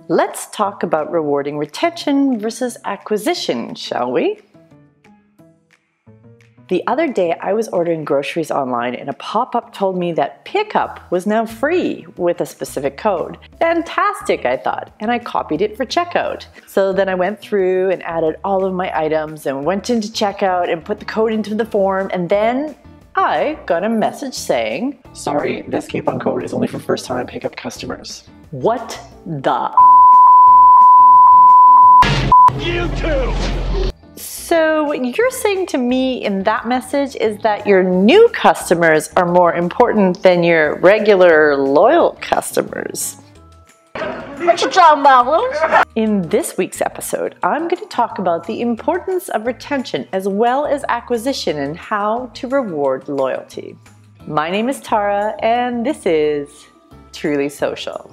Let's talk about rewarding retention versus acquisition, shall we? The other day I was ordering groceries online and a pop-up told me that pickup was now free with a specific code. Fantastic, I thought, and I copied it for checkout. So then I went through and added all of my items and went into checkout and put the code into the form, and then I got a message saying, "Sorry, this coupon code is only for first-time pickup customers." What the? You too! So what you're saying to me in that message is that your new customers are more important than your regular loyal customers. What you talking about, Lewis? In this week's episode, I'm going to talk about the importance of retention as well as acquisition and how to reward loyalty. My name is Tara and this is Truly Social.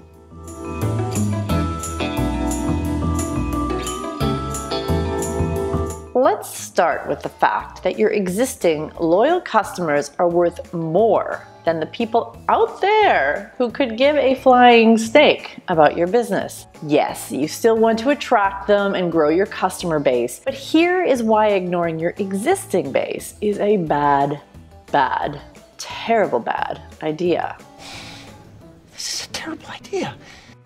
Let's start with the fact that your existing loyal customers are worth more than the people out there who could give a flying snake about your business. Yes, you still want to attract them and grow your customer base, but here is why ignoring your existing base is a terrible bad idea. This is a terrible idea.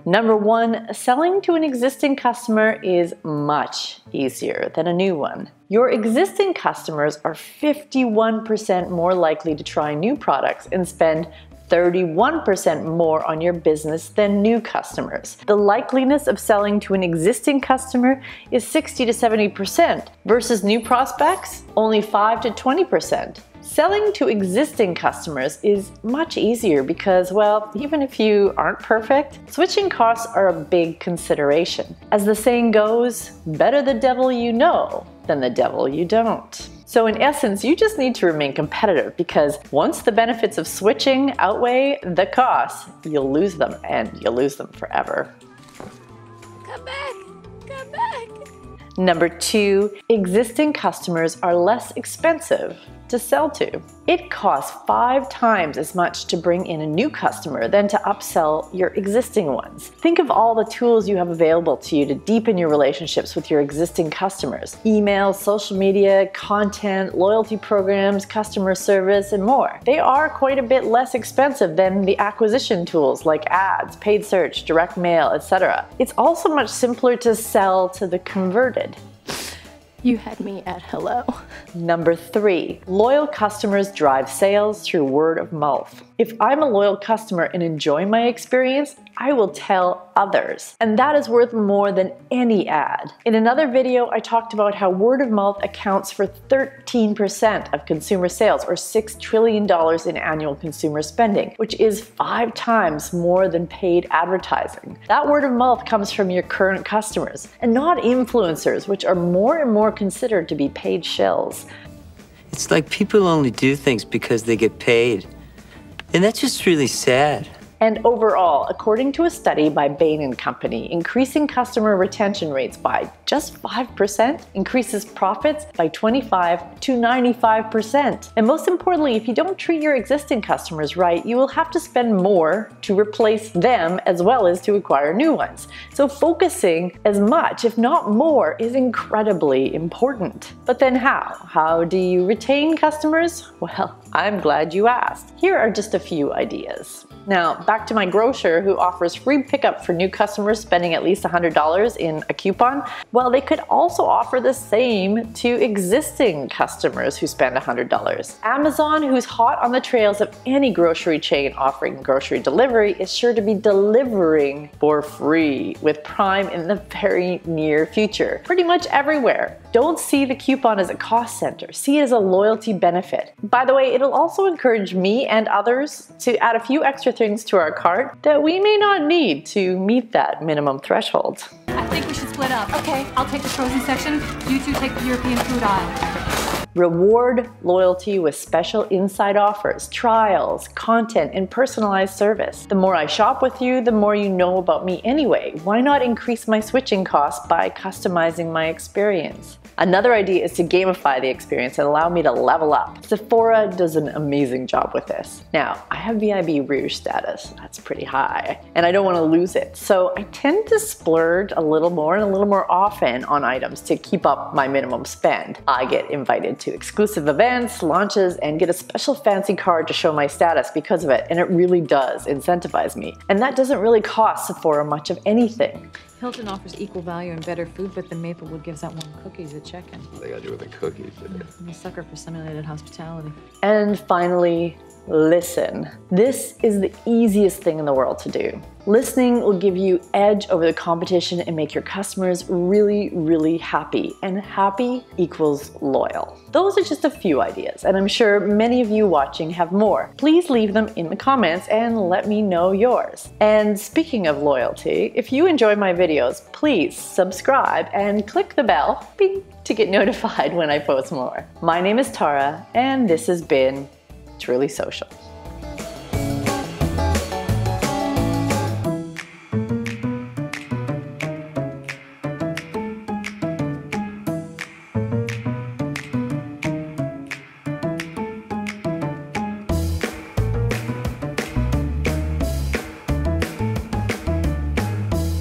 Number one, selling to an existing customer is much easier than a new one. Your existing customers are 51% more likely to try new products and spend 31% more on your business than new customers. The likeliness of selling to an existing customer is 60 to 70% versus new prospects, only 5 to 20%. Selling to existing customers is much easier because, well, even if you aren't perfect, switching costs are a big consideration. As the saying goes, better the devil you know than the devil you don't. So in essence, you just need to remain competitive because once the benefits of switching outweigh the costs, you'll lose them and you'll lose them forever. Come back! Come back! Number two, existing customers are less expensive to sell to. It costs 5 times as much to bring in a new customer than to upsell your existing ones. Think of all the tools you have available to you to deepen your relationships with your existing customers. Email, social media, content, loyalty programs, customer service, and more. They are quite a bit less expensive than the acquisition tools like ads, paid search, direct mail, etc. It's also much simpler to sell to the converted. You had me at hello. Number three, loyal customers drive sales through word of mouth. If I'm a loyal customer and enjoy my experience, I will tell others. And that is worth more than any ad. In another video, I talked about how word of mouth accounts for 13% of consumer sales, or $6 trillion in annual consumer spending, which is 5 times more than paid advertising. That word of mouth comes from your current customers and not influencers, which are more and more considered to be paid shills. It's like people only do things because they get paid. And that's just really sad. And overall, according to a study by Bain & Company, increasing customer retention rates by just 5% increases profits by 25 to 95%. And most importantly, if you don't treat your existing customers right, you will have to spend more to replace them as well as to acquire new ones. So focusing as much, if not more, is incredibly important. But then how? How do you retain customers? Well, I'm glad you asked. Here are just a few ideas. Now, back to my grocer who offers free pickup for new customers spending at least $100 in a coupon. Well, they could also offer the same to existing customers who spend $100. Amazon, who's hot on the trails of any grocery chain offering grocery delivery, is sure to be delivering for free with Prime in the very near future. Pretty much everywhere. Don't see the coupon as a cost center. See it as a loyalty benefit. By the way, it'll also encourage me and others to add a few extra things to our cart that we may not need to meet that minimum threshold. I think we should split up. Okay, I'll take the frozen section. You two take the European food aisle. Reward loyalty with special inside offers, trials, content, and personalized service. The more I shop with you, the more you know about me anyway. Why not increase my switching costs by customizing my experience? Another idea is to gamify the experience and allow me to level up. Sephora does an amazing job with this. Now, I have VIB Rouge status. That's pretty high, and I don't want to lose it. So I tend to splurge a little more and a little more often on items to keep up my minimum spend. I get invited to exclusive events, launches, and get a special fancy card to show my status because of it, and it really does incentivize me. And that doesn't really cost Sephora much of anything. Hilton offers equal value and better food, but then Maplewood gives out more cookies at check-in. What they gotta do with the cookies? I'm a sucker for simulated hospitality. And finally, listen. This is the easiest thing in the world to do. Listening will give you edge over the competition and make your customers really, really happy. And happy equals loyal. Those are just a few ideas, and I'm sure many of you watching have more. Please leave them in the comments and let me know yours. And speaking of loyalty, if you enjoy my videos, please subscribe and click the bell bing, to get notified when I post more. My name is Tara, and this has been Truly Social.